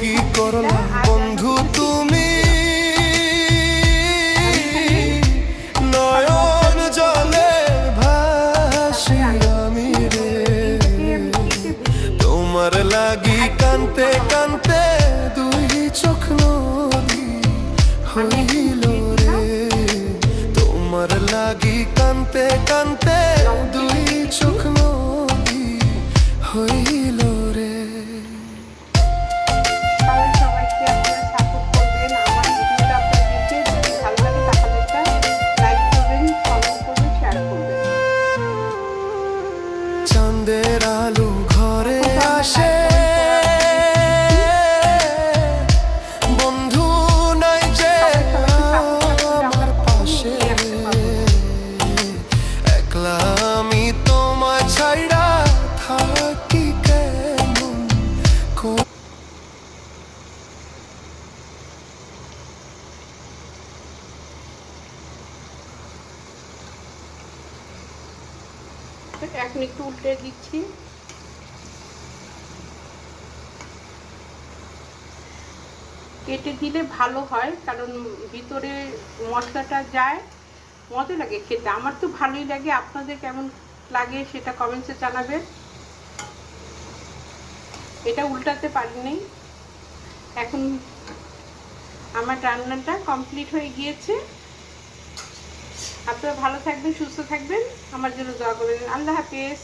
কি করলা বন্ধু তুমি, নয়ন জলে ভাসি আমি রে, তোমার লাগি কান্তে কান্তে দুই চোখ নদী হইল রে, তোমার লাগি কান্তে কান্তে দুই চোখ নদী হইল রে। চাঁদের আলো ঘরে আসে, বন্ধু নাই যে আমার পাশে, একলা আমি তোমায় ছাইড়া থাকি কেমন করে। এখন একটু উল্টে দিচ্ছি। কেটে দিলে ভালো হয়, কারণ ভিতরে মশলাটা যায়, মজা লাগে খেতে। আমার তো ভালোই লাগে, আপনাদের কেমন লাগে সেটা কমেন্টসে জানাবেন। এটা উল্টাতে পারিনি। এখন আমার রান্নাটা কমপ্লিট হয়ে গিয়েছে। আপনারা ভালো থাকবেন, সুস্থ থাকবেন, আমার জন্য দোয়া করবেন। আল্লাহ হাফেজ।